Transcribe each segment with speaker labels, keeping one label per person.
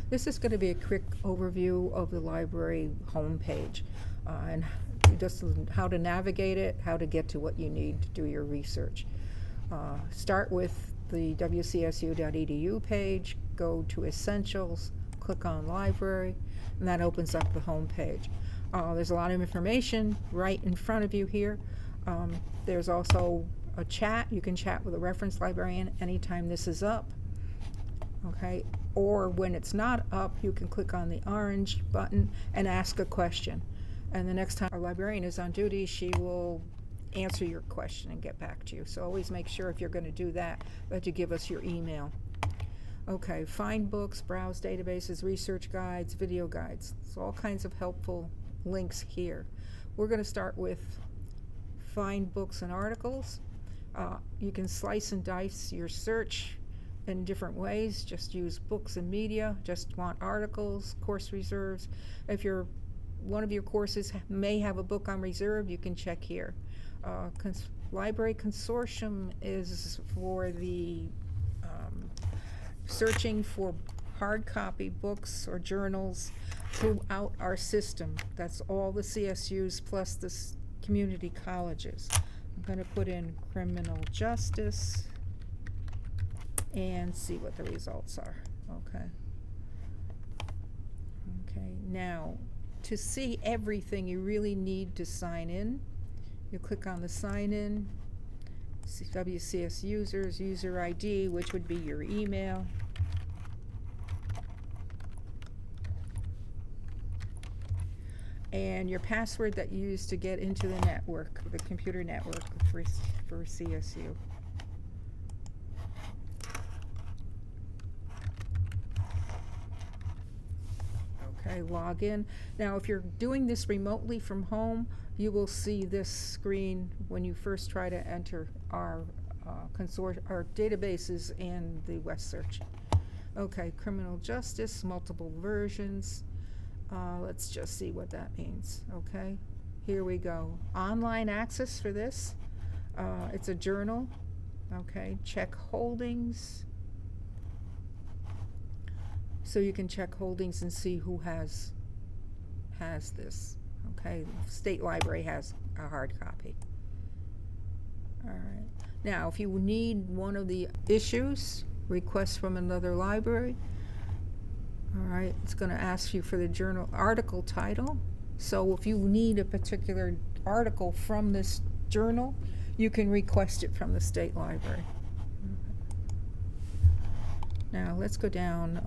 Speaker 1: This is going to be a quick overview of the library homepage and just how to navigate it, how to get to what you need to do your research. Start with the WCSU.edu page, go to Essentials, click on Library, and that opens up the homepage. There's a lot of information right in front of you here. There's also a chat. You can chat with a reference librarian anytime this is up. Okay, or when it's not up, you can click on the orange button and ask a question. And the next time our librarian is on duty, she will answer your question and get back to you. So always make sure if you're going to do that, that you give us your email. Okay, find books, browse databases, research guides, video guides. So all kinds of helpful links here. We're going to start with find books and articles. You can slice and dice your search in different ways. Just use books and media. Just want articles, course reserves. If one of your courses may have a book on reserve, you can check here. Library Consortium is for the searching for hard copy books or journals throughout our system. That's all the CSUs plus the community colleges. I'm going to put in criminal justice and see what the results are. Okay, now to see everything you really need to sign in. You click on the sign in, WCS users, user ID, which would be your email. And your password that you use to get into the network, the computer network for CSU. Okay, log in. Now if you're doing this remotely from home, you will see this screen when you first try to enter our databases in the Westsearch. Okay, criminal justice, multiple versions. Let's just see what that means. Okay, here we go. Online access for this. It's a journal. Okay, check holdings. So you can check holdings and see who has this. Okay, State Library has a hard copy. All right. Now, if you need one of the issues, requests from another library, all right, it's going to ask you for the journal article title. So if you need a particular article from this journal, you can request it from the State Library. Now let's go down.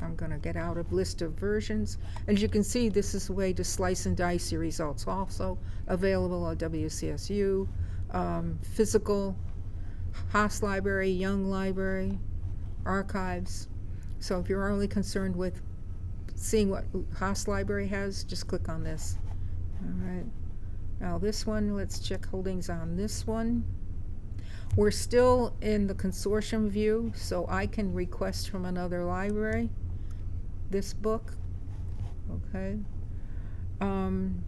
Speaker 1: I'm going to get out of list of versions. As you can see, this is a way to slice and dice your results. Also available at WCSU, physical, Haas Library, Young Library, archives. So if you're only concerned with seeing what Haas Library has, just click on this. All right. Now this one, let's check holdings on this one. We're still in the consortium view, so I can request from another library this book. Okay. And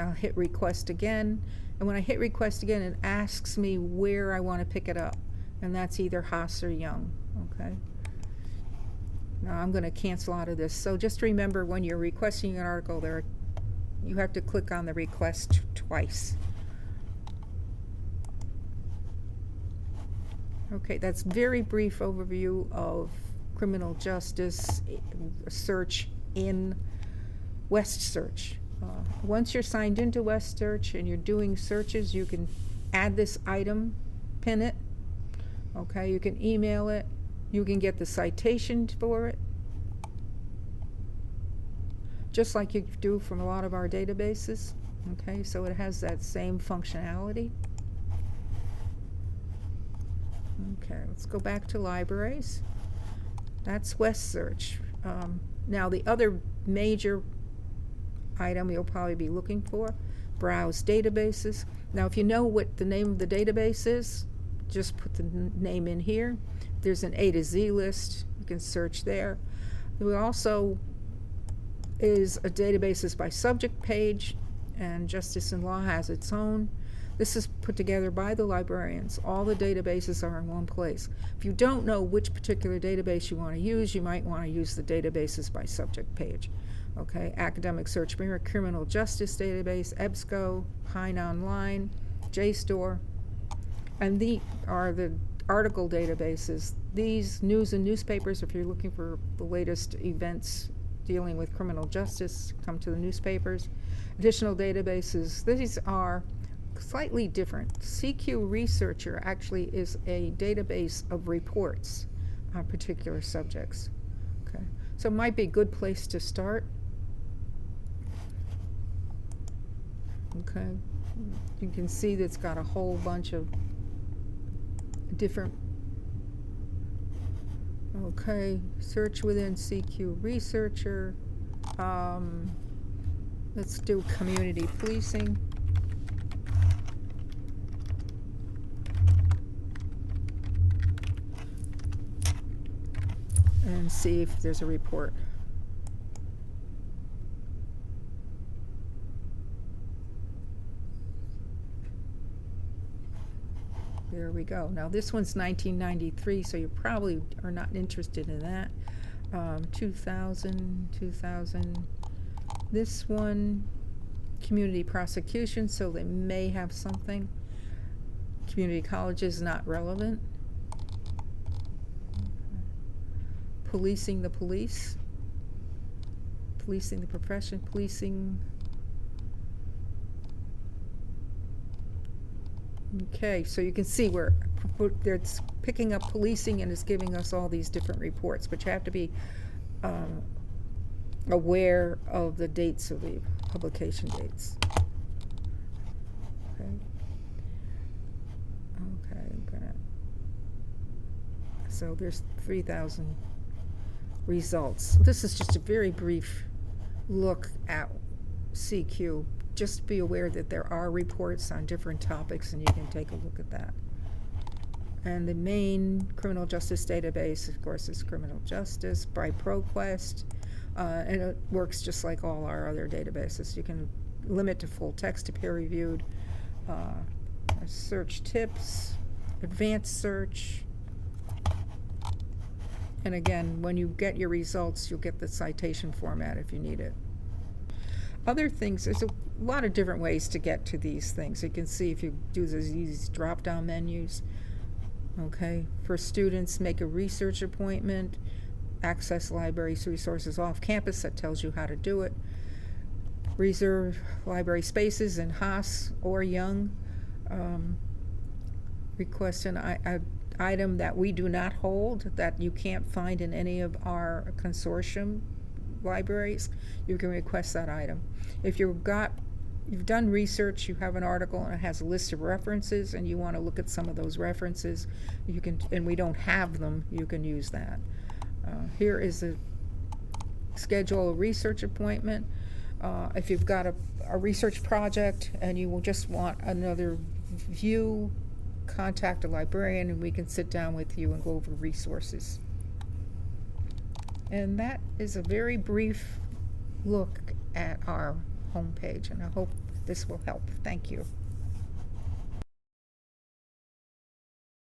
Speaker 1: I'll hit request again. And when I hit request again, it asks me where I want to pick it up. And that's either Haas or Young. Okay. Now I'm going to cancel out of this. So just remember, when you're requesting an article, you have to click on the request twice. Okay, that's very brief overview of criminal justice search in Westsearch. Once you're signed into Westsearch and you're doing searches, you can add this item, pin it. Okay, you can email it. You can get the citation for it, just like you do from a lot of our databases. Okay, so it has that same functionality. Okay, let's go back to libraries. That's Westsearch. Now the other major item you'll probably be looking for, browse databases. Now if you know what the name of the database is, just put the name in here. There's an A to Z list. You can search there. There also is a databases by subject page, and Justice and Law has its own. This is put together by the librarians. All the databases are in one place. If you don't know which particular database you want to use, you might want to use the databases by subject page. Okay, Academic Search Mirror, Criminal Justice Database, EBSCO, Pine Online, JSTOR, and these are the article databases. These news and newspapers, if you're looking for the latest events dealing with criminal justice, come to the newspapers. Additional databases, these are slightly different. CQ Researcher actually is a database of reports on particular subjects. Okay, so it might be a good place to start. Okay, you can see that it's got a whole bunch of different. Okay, search within CQ Researcher. Let's do community policing. And see if there's a report. There we go. Now this one's 1993, so you probably are not interested in that. 2000. This one, community prosecution, so they may have something. Community college is not relevant. Policing the police. Policing the profession. Policing. Okay, so you can see where it's picking up policing and it's giving us all these different reports, but you have to be aware of the dates of the publication dates. Okay. Okay, I'm gonna. So there's 3,000 results. This is just a very brief look at CQ. Just be aware that there are reports on different topics and you can take a look at that. And the main criminal justice database, of course, is criminal justice by ProQuest, and it works just like all our other databases. You can limit to full text to peer reviewed, search tips, advanced search, and again, when you get your results, you'll get the citation format if you need it. Other things, there's a lot of different ways to get to these things. You can see if you do these drop-down menus. Okay, for students, make a research appointment, access library resources off campus, that tells you how to do it. Reserve library spaces in Haas or Young. Request an item that we do not hold, that you can't find in any of our consortium libraries, you can request that item. If you've done research, you have an article and it has a list of references and you want to look at some of those references, you can, and we don't have them, you can use that. Here is a schedule a research appointment. If you've got a research project and you will just want another view, contact a librarian and we can sit down with you and go over resources. And that is a very brief look at our homepage, and I hope this will help. Thank you.